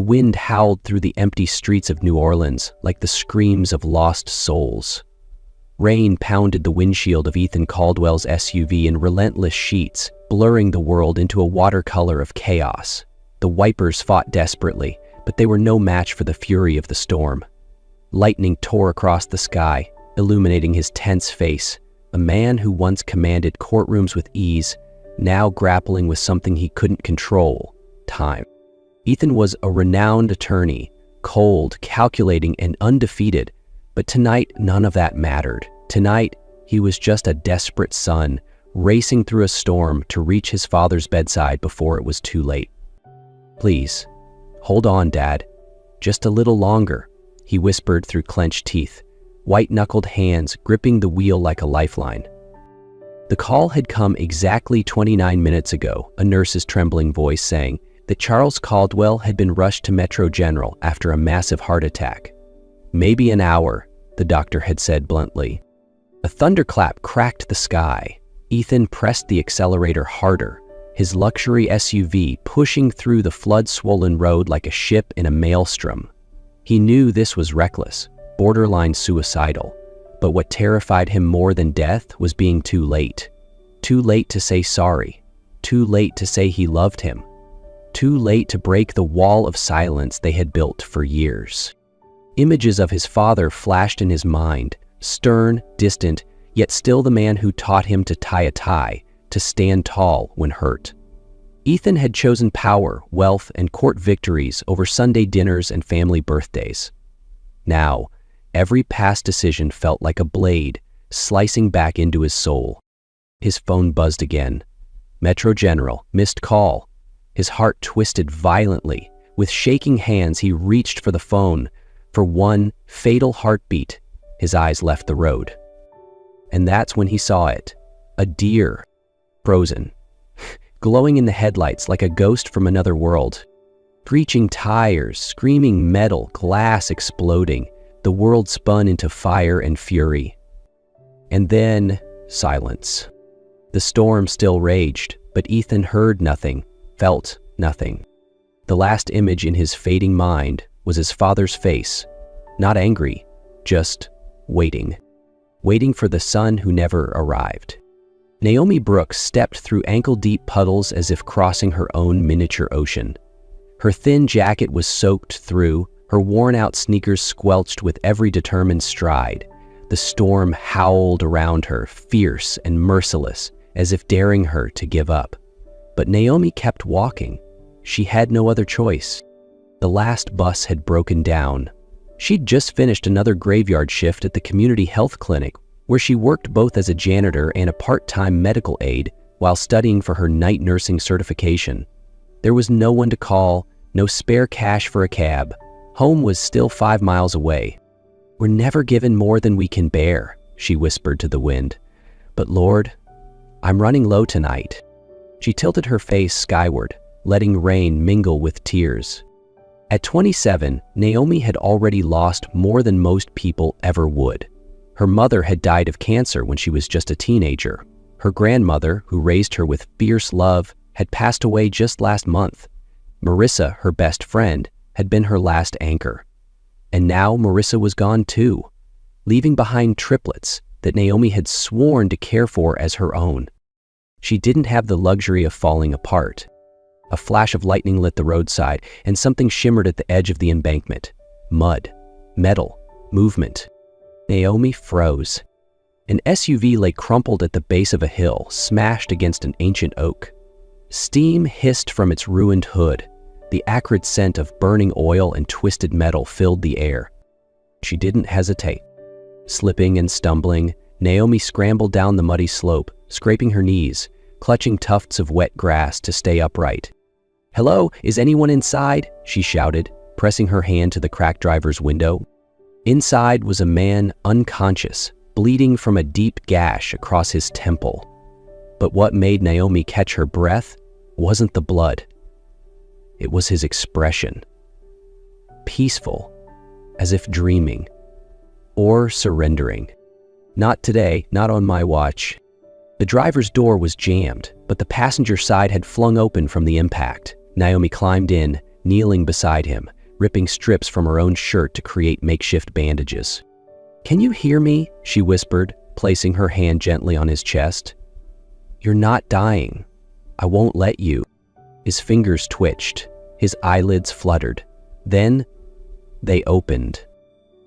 wind howled through the empty streets of New Orleans like the screams of lost souls. Rain pounded the windshield of Ethan Caldwell's SUV in relentless sheets, blurring the world into a watercolor of chaos. The wipers fought desperately, but they were no match for the fury of the storm. Lightning tore across the sky, illuminating his tense face, a man who once commanded courtrooms with ease, now grappling with something he couldn't control: time. Ethan was a renowned attorney, cold, calculating, and undefeated, but tonight none of that mattered. Tonight, he was just a desperate son, racing through a storm to reach his father's bedside before it was too late. "Please, hold on, Dad. Just a little longer," he whispered through clenched teeth, white-knuckled hands gripping the wheel like a lifeline. The call had come exactly 29 minutes ago, a nurse's trembling voice saying that Charles Caldwell had been rushed to Metro General after a massive heart attack. "Maybe an hour," the doctor had said bluntly. A thunderclap cracked the sky. Ethan pressed the accelerator harder, his luxury SUV pushing through the flood-swollen road like a ship in a maelstrom. He knew this was reckless, borderline suicidal, but what terrified him more than death was being too late. Too late to say sorry, too late to say he loved him, too late to break the wall of silence they had built for years. Images of his father flashed in his mind, stern, distant, yet still the man who taught him to tie a tie, to stand tall when hurt. Ethan had chosen power, wealth, and court victories over Sunday dinners and family birthdays. Now, every past decision felt like a blade, slicing back into his soul. His phone buzzed again. Metro General, missed call. His heart twisted violently. With shaking hands, he reached for the phone. For one fatal heartbeat, his eyes left the road. And that's when he saw it. A deer, frozen, glowing in the headlights like a ghost from another world. Screeching tires, screaming metal, glass exploding. The world spun into fire and fury. And then, silence. The storm still raged, but Ethan heard nothing, felt nothing. The last image in his fading mind was his father's face, not angry, just waiting. Waiting for the son who never arrived. Naomi Brooks stepped through ankle-deep puddles as if crossing her own miniature ocean. Her thin jacket was soaked through, her worn-out sneakers squelched with every determined stride. The storm howled around her, fierce and merciless, as if daring her to give up. But Naomi kept walking. She had no other choice. The last bus had broken down. She'd just finished another graveyard shift at the community health clinic, where she worked both as a janitor and a part-time medical aide while studying for her night nursing certification. There was no one to call, no spare cash for a cab. Home was still 5 miles away. "We're never given more than we can bear," she whispered to the wind. "But Lord, I'm running low tonight." She tilted her face skyward, letting rain mingle with tears. At 27, Naomi had already lost more than most people ever would. Her mother had died of cancer when she was just a teenager. Her grandmother, who raised her with fierce love, had passed away just last month. Marissa, her best friend, had been her last anchor. And now Marissa was gone too, leaving behind triplets that Naomi had sworn to care for as her own. She didn't have the luxury of falling apart. A flash of lightning lit the roadside, and something shimmered at the edge of the embankment. Mud, metal, movement. Naomi froze. An SUV lay crumpled at the base of a hill, smashed against an ancient oak. Steam hissed from its ruined hood. The acrid scent of burning oil and twisted metal filled the air. She didn't hesitate. Slipping and stumbling, Naomi scrambled down the muddy slope, scraping her knees, clutching tufts of wet grass to stay upright. "Hello, is anyone inside?" she shouted, pressing her hand to the cracked driver's window. Inside was a man unconscious, bleeding from a deep gash across his temple. But what made Naomi catch her breath wasn't the blood. It was his expression. Peaceful, as if dreaming, or surrendering. Not today, not on my watch. The driver's door was jammed, but the passenger side had flung open from the impact. Naomi climbed in, kneeling beside him, ripping strips from her own shirt to create makeshift bandages. "Can you hear me?" she whispered, placing her hand gently on his chest. "You're not dying. I won't let you." His fingers twitched. His eyelids fluttered. Then they opened.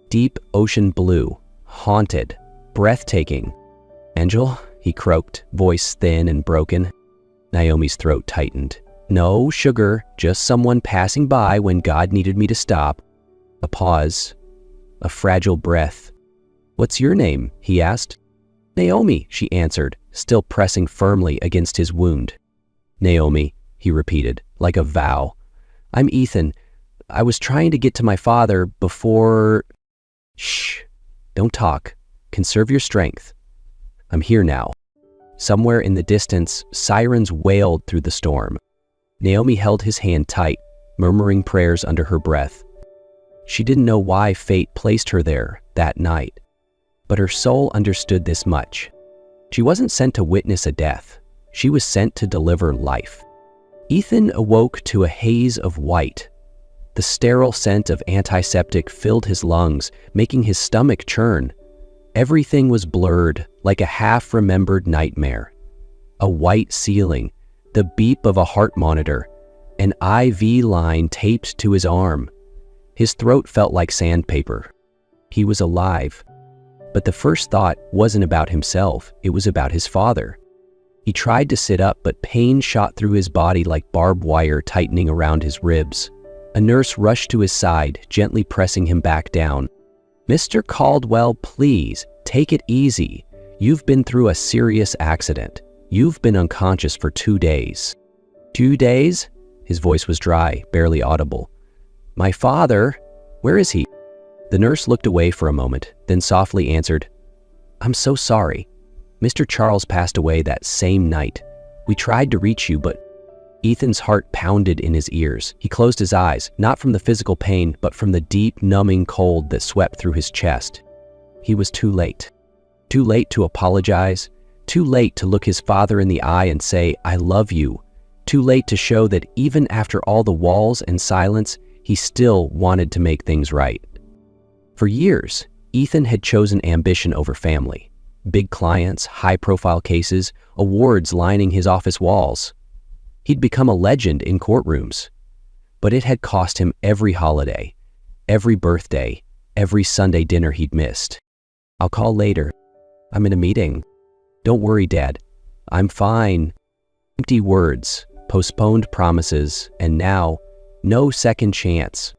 Deep ocean blue, haunted, breathtaking. "Angel," he croaked, voice thin and broken. Naomi's throat tightened. "No, sugar, just someone passing by when God needed me to stop." A pause. A fragile breath. "What's your name?" he asked. "Naomi," she answered, still pressing firmly against his wound. "Naomi," he repeated, like a vow. "I'm Ethan. I was trying to get to my father before—" "Shh. Don't talk. Conserve your strength. I'm here now." Somewhere in the distance, sirens wailed through the storm. Naomi held his hand tight, murmuring prayers under her breath. She didn't know why fate placed her there that night, but her soul understood this much. She wasn't sent to witness a death. She was sent to deliver life. Ethan awoke to a haze of white. The sterile scent of antiseptic filled his lungs, making his stomach churn. Everything was blurred, like a half-remembered nightmare. A white ceiling, the beep of a heart monitor, an IV line taped to his arm. His throat felt like sandpaper. He was alive. But the first thought wasn't about himself, it was about his father. He tried to sit up, but pain shot through his body like barbed wire tightening around his ribs. A nurse rushed to his side, gently pressing him back down. "Mr. Caldwell, please, take it easy. You've been through a serious accident. You've been unconscious for 2 days." "2 days?" His voice was dry, barely audible. "My father, where is he?" The nurse looked away for a moment, then softly answered, "I'm so sorry. Mr. Charles passed away that same night. We tried to reach you, but—" Ethan's heart pounded in his ears. He closed his eyes, not from the physical pain, but from the deep, numbing cold that swept through his chest. He was too late. Too late to apologize. Too late to look his father in the eye and say, "I love you." Too late to show that even after all the walls and silence, he still wanted to make things right. For years, Ethan had chosen ambition over family. Big clients, high-profile cases, awards lining his office walls. He'd become a legend in courtrooms. But it had cost him every holiday, every birthday, every Sunday dinner he'd missed. "I'll call later. I'm in a meeting." "Don't worry, Dad. I'm fine." Empty words, postponed promises, and now, no second chance.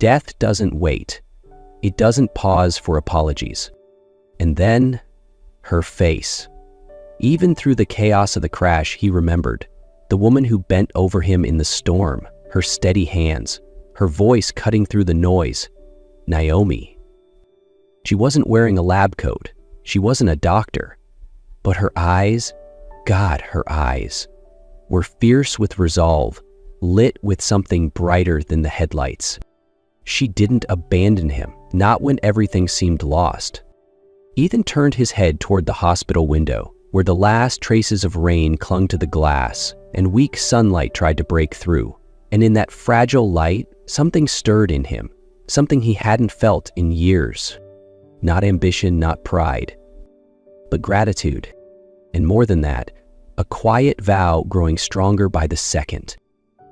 Death doesn't wait. It doesn't pause for apologies. And then, her face. Even through the chaos of the crash, he remembered. The woman who bent over him in the storm, her steady hands, her voice cutting through the noise. Naomi. She wasn't wearing a lab coat. She wasn't a doctor. But her eyes, God, her eyes, were fierce with resolve, lit with something brighter than the headlights. She didn't abandon him, not when everything seemed lost. Ethan turned his head toward the hospital window, where the last traces of rain clung to the glass, and weak sunlight tried to break through. And in that fragile light, something stirred in him, something he hadn't felt in years. Not ambition, not pride, but gratitude. And more than that, a quiet vow growing stronger by the second.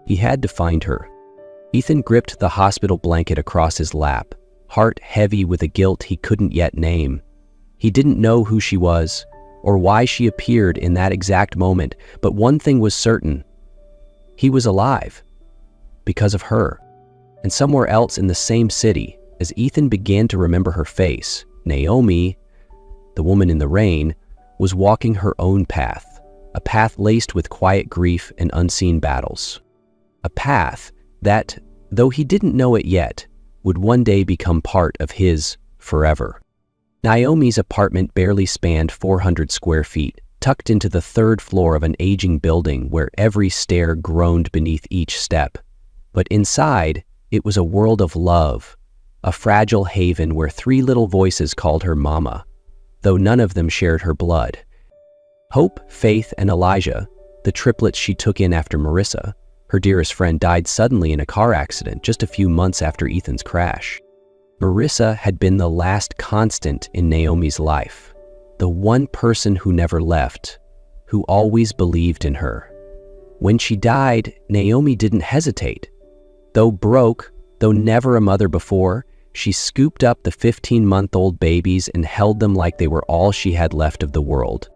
He had to find her. Ethan gripped the hospital blanket across his lap, heart heavy with a guilt he couldn't yet name. He didn't know who she was, or why she appeared in that exact moment, but one thing was certain. He was alive. Because of her. And somewhere else in the same city, as Ethan began to remember her face, Naomi, the woman in the rain, was walking her own path, a path laced with quiet grief and unseen battles. A path that, though he didn't know it yet, would one day become part of his forever. Naomi's apartment barely spanned 400 square feet, tucked into the 3rd floor of an aging building where every stair groaned beneath each step. But inside, it was a world of love, a fragile haven where 3 little voices called her Mama, though none of them shared her blood. Hope, Faith, and Elijah, the triplets she took in after Marissa, Her dearest friend died suddenly in a car accident just a few months after Ethan's crash. Marissa had been the last constant in Naomi's life, the one person who never left, who always believed in her. When she died, Naomi didn't hesitate. Though broke, though never a mother before, she scooped up the 15-month-old babies and held them like they were all she had left of the world.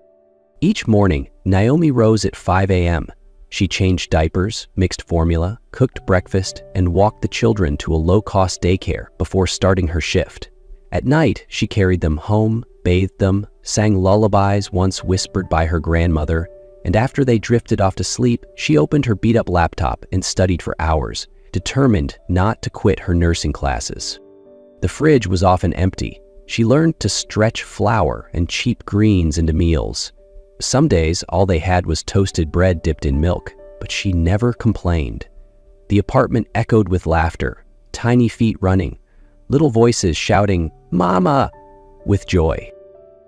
Each morning, Naomi rose at 5 a.m. She changed diapers, mixed formula, cooked breakfast, and walked the children to a low-cost daycare before starting her shift. At night, she carried them home, bathed them, sang lullabies once whispered by her grandmother, and after they drifted off to sleep, she opened her beat-up laptop and studied for hours, determined not to quit her nursing classes. The fridge was often empty. She learned to stretch flour and cheap greens into meals. Some days, all they had was toasted bread dipped in milk, but she never complained. The apartment echoed with laughter, tiny feet running, little voices shouting, "Mama!" with joy.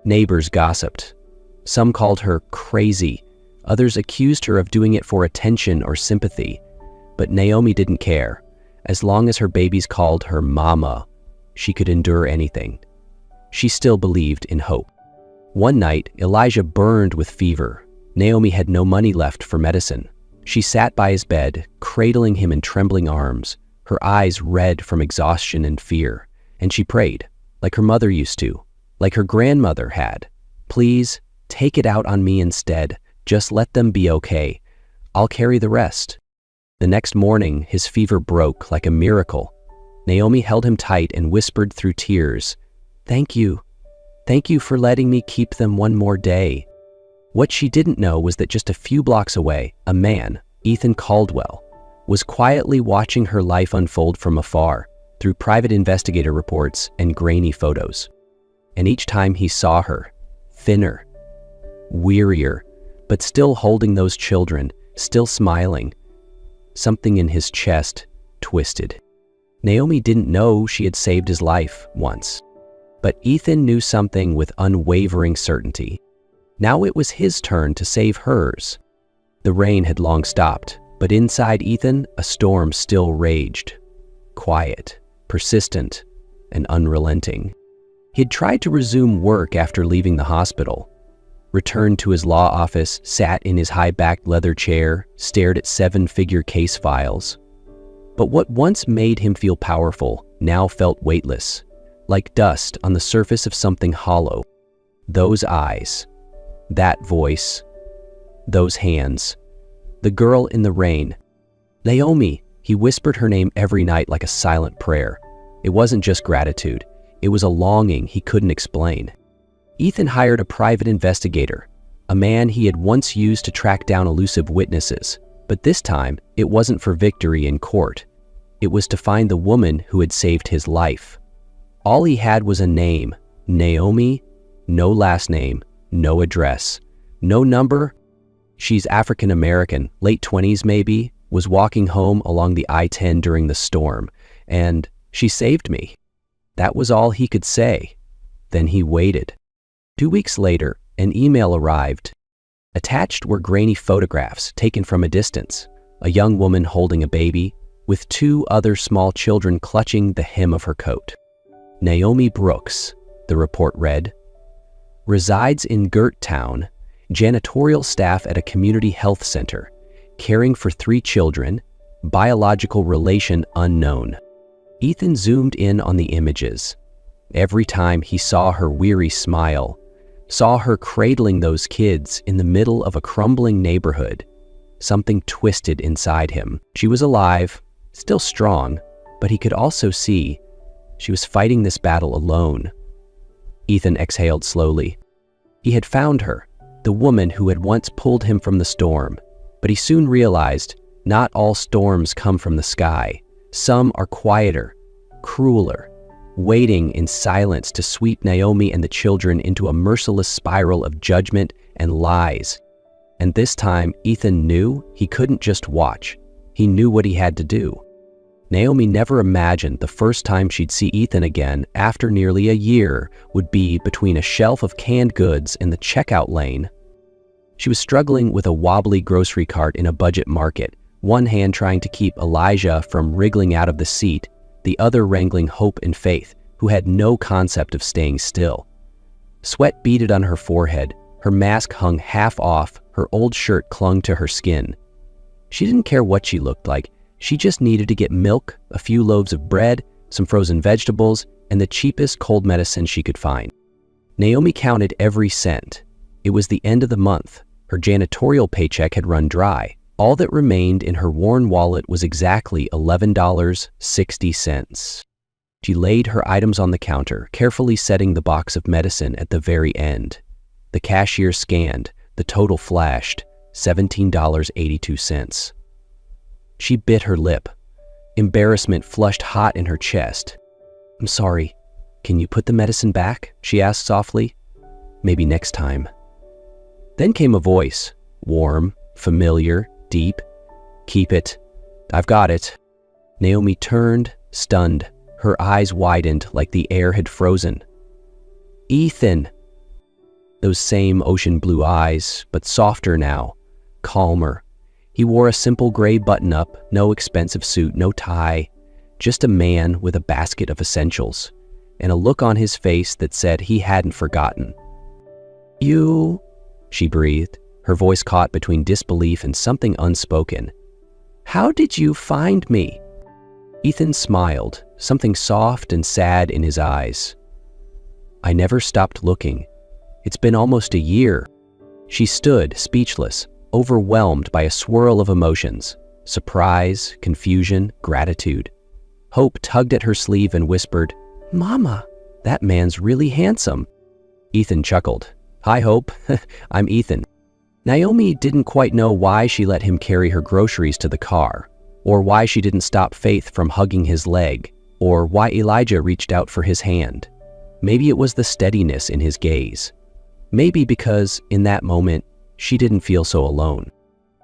Neighbors gossiped. Some called her crazy. Others accused her of doing it for attention or sympathy. But Naomi didn't care. As long as her babies called her Mama, she could endure anything. She still believed in hope. One night, Elijah burned with fever. Naomi had no money left for medicine. She sat by his bed, cradling him in trembling arms, her eyes red from exhaustion and fear. And she prayed, like her mother used to, like her grandmother had. "Please, take it out on me instead. Just let them be okay. I'll carry the rest." The next morning, his fever broke like a miracle. Naomi held him tight and whispered through tears, "Thank you. Thank you for letting me keep them one more day." What she didn't know was that just a few blocks away, a man, Ethan Caldwell, was quietly watching her life unfold from afar through private investigator reports and grainy photos. And each time he saw her, thinner, wearier, but still holding those children, still smiling, something in his chest twisted. Naomi didn't know she had saved his life once. But Ethan knew something with unwavering certainty. Now it was his turn to save hers. The rain had long stopped, but inside Ethan, a storm still raged. Quiet, persistent, and unrelenting. He'd tried to resume work after leaving the hospital. Returned to his law office, sat in his high-backed leather chair, stared at 7-figure case files. But what once made him feel powerful now felt weightless, like dust on the surface of something hollow. Those eyes, that voice, those hands, the girl in the rain. Naomi, he whispered her name every night like a silent prayer. It wasn't just gratitude, it was a longing he couldn't explain. Ethan hired a private investigator, a man he had once used to track down elusive witnesses, but this time it wasn't for victory in court. It was to find the woman who had saved his life. All he had was a name, Naomi, no last name, no address, no number. She's African American, late 20s maybe, was walking home along the I-10 during the storm, and she saved me. That was all he could say. Then he waited. 2 weeks later, an email arrived. Attached were grainy photographs taken from a distance, a young woman holding a baby, with 2 other small children clutching the hem of her coat. Naomi Brooks, the report read, resides in Gert Town, janitorial staff at a community health center, caring for 3 children, biological relation unknown. Ethan zoomed in on the images. Every time he saw her weary smile, saw her cradling those kids in the middle of a crumbling neighborhood, something twisted inside him. She was alive, still strong, but he could also see she was fighting this battle alone. Ethan exhaled slowly. He had found her, the woman who had once pulled him from the storm, but he soon realized not all storms come from the sky. Some are quieter, crueler, waiting in silence to sweep Naomi and the children into a merciless spiral of judgment and lies. And this time, Ethan knew he couldn't just watch. He knew what he had to do. Naomi never imagined the first time she'd see Ethan again after nearly a year would be between a shelf of canned goods in the checkout lane. She was struggling with a wobbly grocery cart in a budget market, one hand trying to keep Elijah from wriggling out of the seat, the other wrangling Hope and Faith, who had no concept of staying still. Sweat beaded on her forehead, her mask hung half off, her old shirt clung to her skin. She didn't care what she looked like. She just needed to get milk, a few loaves of bread, some frozen vegetables, and the cheapest cold medicine she could find. Naomi counted every cent. It was the end of the month. Her janitorial paycheck had run dry. All that remained in her worn wallet was exactly $11.60. She laid her items on the counter, carefully setting the box of medicine at the very end. The cashier scanned. The total flashed, $17.82. She bit her lip. Embarrassment flushed hot in her chest. "I'm sorry. Can you put the medicine back?" she asked softly. "Maybe next time." Then came a voice, warm, familiar, deep. "Keep it. I've got it." Naomi turned, stunned. Her eyes widened like the air had frozen. "Ethan!" Those same ocean blue eyes, but softer now, calmer. He wore a simple gray button-up, no expensive suit, no tie, just a man with a basket of essentials, and a look on his face that said he hadn't forgotten. "You," she breathed, her voice caught between disbelief and something unspoken. "How did you find me?" Ethan smiled, something soft and sad in his eyes. "I never stopped looking. It's been almost a year." She stood, speechless, overwhelmed by a swirl of emotions: surprise, confusion, gratitude. Hope tugged at her sleeve and whispered, "Mama, that man's really handsome." Ethan chuckled. "Hi, Hope. I'm Ethan." Naomi didn't quite know why she let him carry her groceries to the car, or why she didn't stop Faith from hugging his leg, or why Elijah reached out for his hand. Maybe it was the steadiness in his gaze. Maybe because, in that moment, she didn't feel so alone.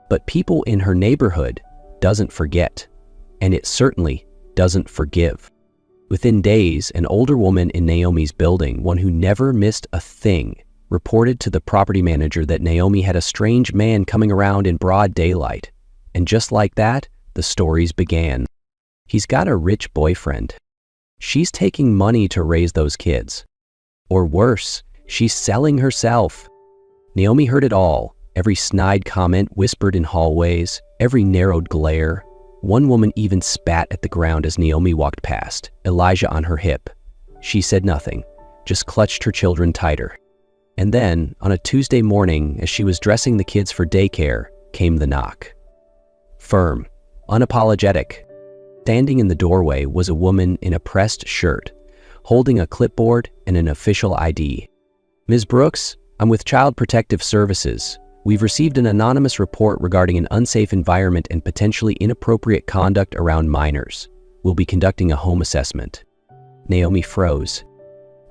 But people in her neighborhood doesn't forget, and it certainly doesn't forgive. Within days, an older woman in Naomi's building, one who never missed a thing, reported to the property manager that Naomi had a strange man coming around in broad daylight. And just like that, the stories began. He's got a rich boyfriend. She's taking money to raise those kids. Or worse, she's selling herself. Naomi heard it all, every snide comment whispered in hallways, every narrowed glare. One woman even spat at the ground as Naomi walked past, Elijah on her hip. She said nothing, just clutched her children tighter. And then, on a Tuesday morning, as she was dressing the kids for daycare, came the knock. Firm, unapologetic. Standing in the doorway was a woman in a pressed shirt, holding a clipboard and an official ID. "Ms. Brooks, I'm with Child Protective Services. We've received an anonymous report regarding an unsafe environment and potentially inappropriate conduct around minors. We'll be conducting a home assessment." Naomi froze.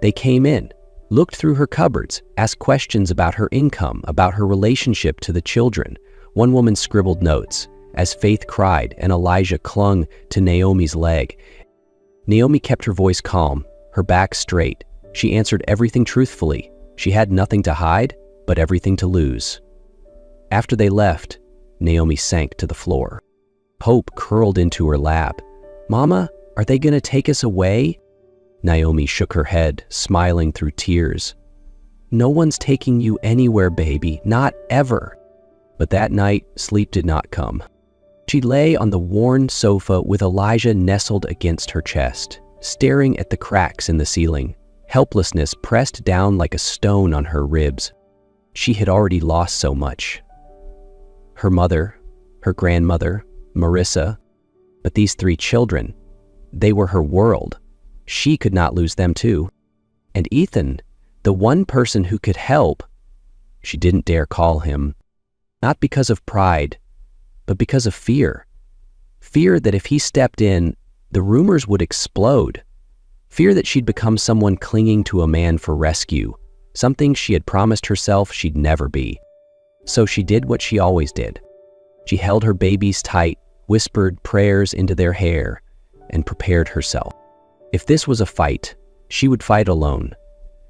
They came in, looked through her cupboards, asked questions about her income, about her relationship to the children. One woman scribbled notes as Faith cried and Elijah clung to Naomi's leg. Naomi kept her voice calm, her back straight. She answered everything truthfully. She had nothing to hide, but everything to lose. After they left, Naomi sank to the floor. Hope curled into her lap. "Mama, are they going to take us away?" Naomi shook her head, smiling through tears. "No one's taking you anywhere, baby, not ever." But that night, sleep did not come. She lay on the worn sofa with Elijah nestled against her chest, staring at the cracks in the ceiling. Helplessness pressed down like a stone on her ribs. She had already lost so much. Her mother, her grandmother, Marissa, but these 3 children, they were her world. She could not lose them too. And Ethan, the one person who could help, she didn't dare call him. Not because of pride, but because of fear. Fear that if he stepped in, the rumors would explode. Fear that she'd become someone clinging to a man for rescue, something she had promised herself she'd never be. So she did what she always did. She held her babies tight, whispered prayers into their hair, and prepared herself. If this was a fight, she would fight alone.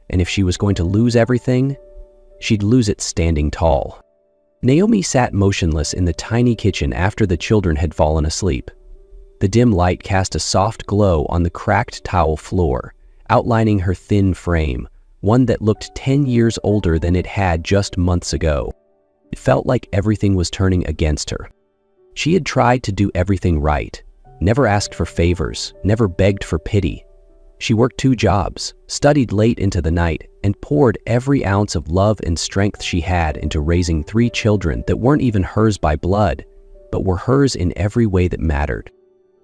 And if she was going to lose everything, she'd lose it standing tall. Naomi sat motionless in the tiny kitchen after the children had fallen asleep. The dim light cast a soft glow on the cracked tile floor, outlining her thin frame, one that looked 10 years older than it had just months ago. It felt like everything was turning against her. She had tried to do everything right, never asked for favors, never begged for pity. She worked 2 jobs, studied late into the night, and poured every ounce of love and strength she had into raising 3 children that weren't even hers by blood, but were hers in every way that mattered.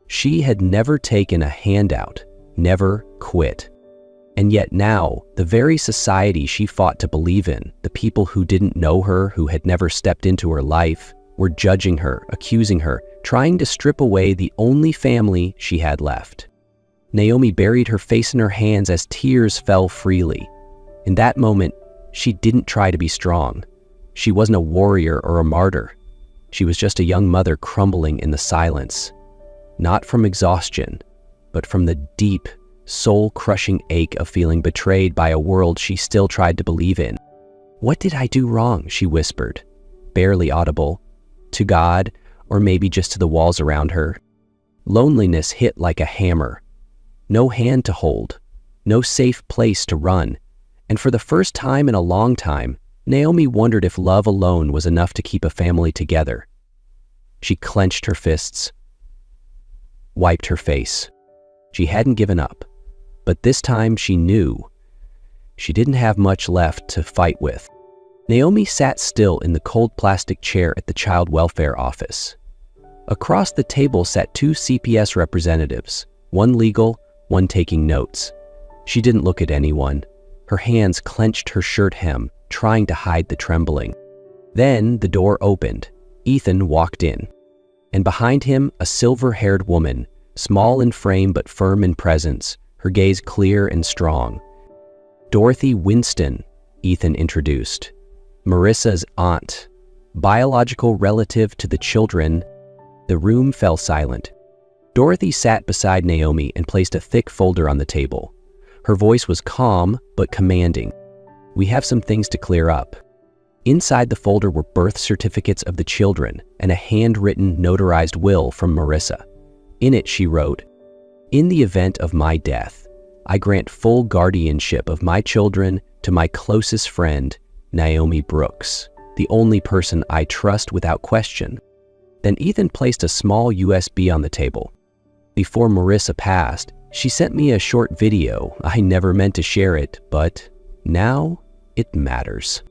She had never taken a handout, never quit. And yet now, the very society she fought to believe in, the people who didn't know her, who had never stepped into her life, were judging her, accusing her, trying to strip away the only family she had left. Naomi buried her face in her hands as tears fell freely. In that moment, she didn't try to be strong. She wasn't a warrior or a martyr. She was just a young mother crumbling in the silence, not from exhaustion, but from the deep, soul-crushing ache of feeling betrayed by a world she still tried to believe in. "What did I do wrong?" she whispered, barely audible, to God, or maybe just to the walls around her. Loneliness hit like a hammer. No hand to hold, no safe place to run, and for the first time in a long time, Naomi wondered if love alone was enough to keep a family together. She clenched her fists, wiped her face. She hadn't given up, but this time she knew she didn't have much left to fight with. Naomi sat still in the cold plastic chair at the child welfare office. Across the table sat 2 CPS representatives, one legal, one taking notes. She didn't look at anyone. Her hands clenched her shirt hem, trying to hide the trembling. Then the door opened. Ethan walked in. And behind him, a silver-haired woman, small in frame but firm in presence, her gaze clear and strong. Dorothy Winston, Ethan introduced. Marissa's aunt, biological relative to the children. The room fell silent. Dorothy sat beside Naomi and placed a thick folder on the table. Her voice was calm but commanding. "We have some things to clear up." Inside the folder were birth certificates of the children and a handwritten, notarized will from Marissa. In it, she wrote, "In the event of my death, I grant full guardianship of my children to my closest friend, Naomi Brooks, the only person I trust without question." Then Ethan placed a small USB on the table. "Before Marissa passed, she sent me a short video. I never meant to share it, but now it matters."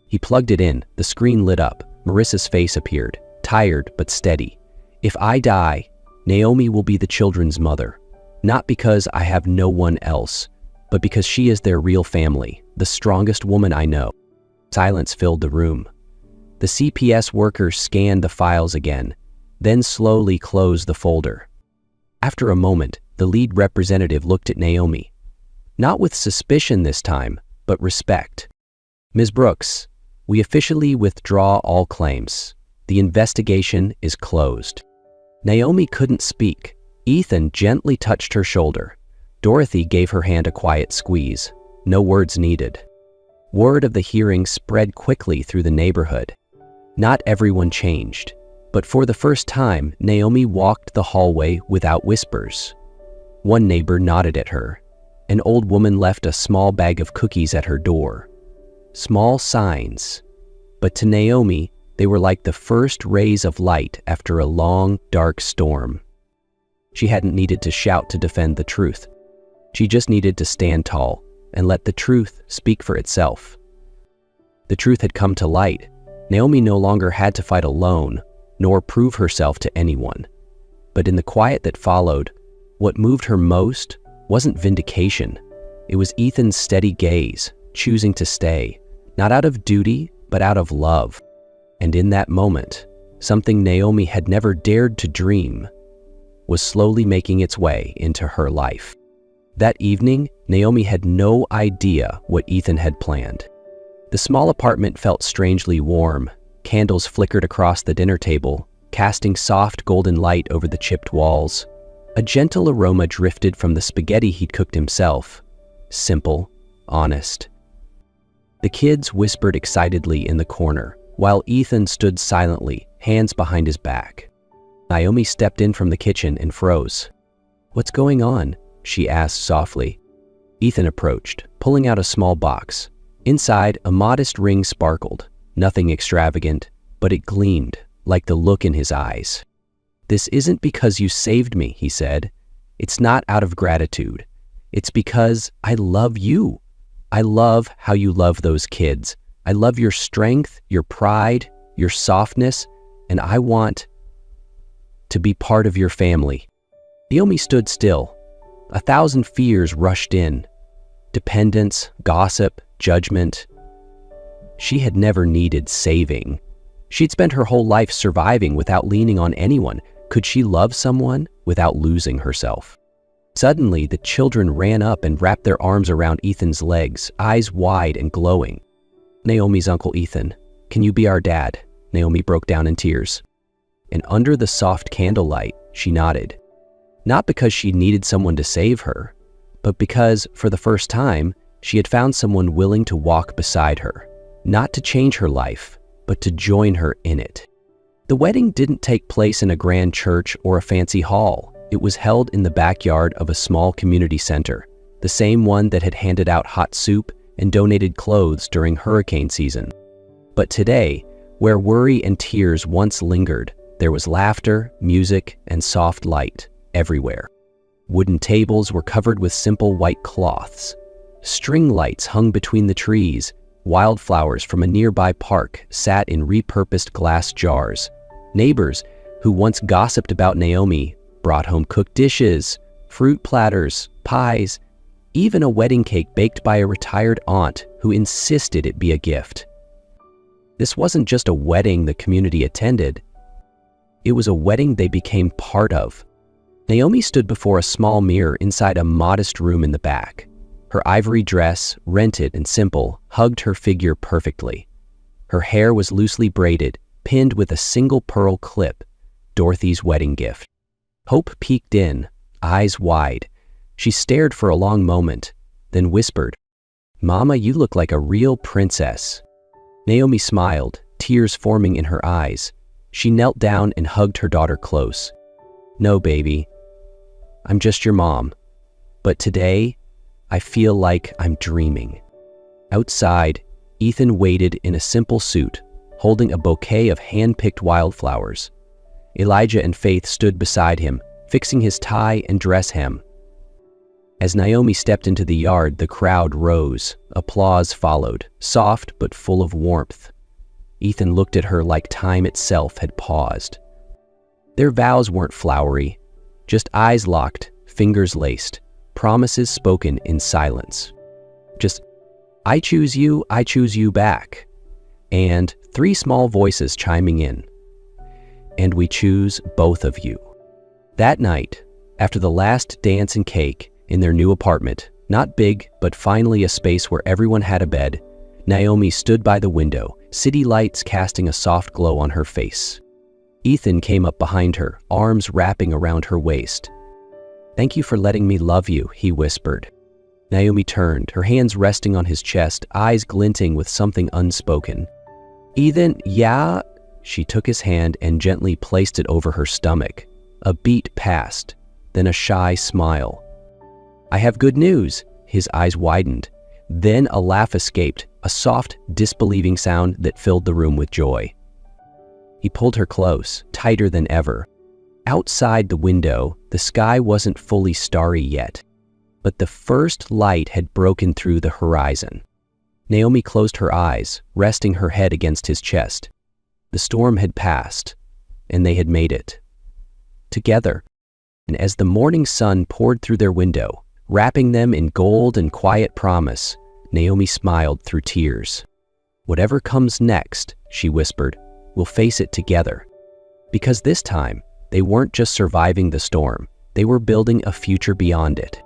He plugged it in. The screen lit up. Marissa's face appeared, tired but steady. "If I die, Naomi will be the children's mother. Not because I have no one else, but because she is their real family, the strongest woman I know." Silence filled the room. The CPS worker scanned the files again, then slowly closed the folder. After a moment, the lead representative looked at Naomi. Not with suspicion this time, but respect. "Ms. Brooks, we officially withdraw all claims. The investigation is closed." Naomi couldn't speak. Ethan gently touched her shoulder. Dorothy gave her hand a quiet squeeze. No words needed. Word of the hearing spread quickly through the neighborhood. Not everyone changed, but for the first time, Naomi walked the hallway without whispers. One neighbor nodded at her. An old woman left a small bag of cookies at her door. Small signs, but to Naomi, they were like the first rays of light after a long, dark storm. She hadn't needed to shout to defend the truth. She just needed to stand tall and let the truth speak for itself. The truth had come to light. Naomi no longer had to fight alone, nor prove herself to anyone. But in the quiet that followed, what moved her most wasn't vindication. It was Ethan's steady gaze, choosing to stay, not out of duty, but out of love. And in that moment, something Naomi had never dared to dream was slowly making its way into her life. That evening, Naomi had no idea what Ethan had planned. The small apartment felt strangely warm. Candles flickered across the dinner table, casting soft golden light over the chipped walls. A gentle aroma drifted from the spaghetti he'd cooked himself. Simple, honest. The kids whispered excitedly in the corner, while Ethan stood silently, hands behind his back. Naomi stepped in from the kitchen and froze. "What's going on?" she asked softly. Ethan approached, pulling out a small box. Inside, a modest ring sparkled, nothing extravagant, but it gleamed, like the look in his eyes. "This isn't because you saved me," he said. "It's not out of gratitude. It's because I love you. I love how you love those kids. I love your strength, your pride, your softness, and I want to be part of your family." Naomi stood still. 1,000 fears rushed in. Dependence, gossip, judgment. She had never needed saving. She'd spent her whole life surviving without leaning on anyone. Could she love someone without losing herself? Suddenly, the children ran up and wrapped their arms around Ethan's legs, eyes wide and glowing. "Naomi's Uncle Ethan, can you be our dad?" Naomi broke down in tears. And under the soft candlelight, she nodded. Not because she needed someone to save her, but because, for the first time, she had found someone willing to walk beside her, not to change her life, but to join her in it. The wedding didn't take place in a grand church or a fancy hall. It was held in the backyard of a small community center, the same one that had handed out hot soup and donated clothes during hurricane season. But today, where worry and tears once lingered, there was laughter, music, and soft light everywhere. Wooden tables were covered with simple white cloths. String lights hung between the trees. Wildflowers from a nearby park sat in repurposed glass jars. Neighbors, who once gossiped about Naomi, brought home cooked dishes, fruit platters, pies, even a wedding cake baked by a retired aunt who insisted it be a gift. This wasn't just a wedding the community attended. It was a wedding they became part of. Naomi stood before a small mirror inside a modest room in the back. Her ivory dress, rented and simple, hugged her figure perfectly. Her hair was loosely braided, pinned with a single pearl clip, Dorothy's wedding gift. Hope peeked in, eyes wide. She stared for a long moment, then whispered, "Mama, you look like a real princess." Naomi smiled, tears forming in her eyes. She knelt down and hugged her daughter close. "No, baby, I'm just your mom. But today, I feel like I'm dreaming." Outside, Ethan waited in a simple suit, holding a bouquet of hand-picked wildflowers. Elijah and Faith stood beside him, fixing his tie and dress hem. As Naomi stepped into the yard, the crowd rose. Applause followed, soft but full of warmth. Ethan looked at her like time itself had paused. Their vows weren't flowery, just eyes locked, fingers laced, promises spoken in silence. Just, I choose you back. And 3 small voices chiming in. And we choose both of you. That night, after the last dance and cake in their new apartment, not big, but finally a space where everyone had a bed, Naomi stood by the window, city lights casting a soft glow on her face. Ethan came up behind her, arms wrapping around her waist. "Thank you for letting me love you," he whispered. Naomi turned, her hands resting on his chest, eyes glinting with something unspoken. "Ethan, yeah?" She took his hand and gently placed it over her stomach. A beat passed, then a shy smile. "I have good news." His eyes widened. Then a laugh escaped, a soft, disbelieving sound that filled the room with joy. He pulled her close, tighter than ever. Outside the window, the sky wasn't fully starry yet, but the first light had broken through the horizon. Naomi closed her eyes, resting her head against his chest. The storm had passed, and they had made it. Together. And as the morning sun poured through their window, wrapping them in gold and quiet promise, Naomi smiled through tears. "Whatever comes next," she whispered, "we'll face it together." Because this time, they weren't just surviving the storm, they were building a future beyond it.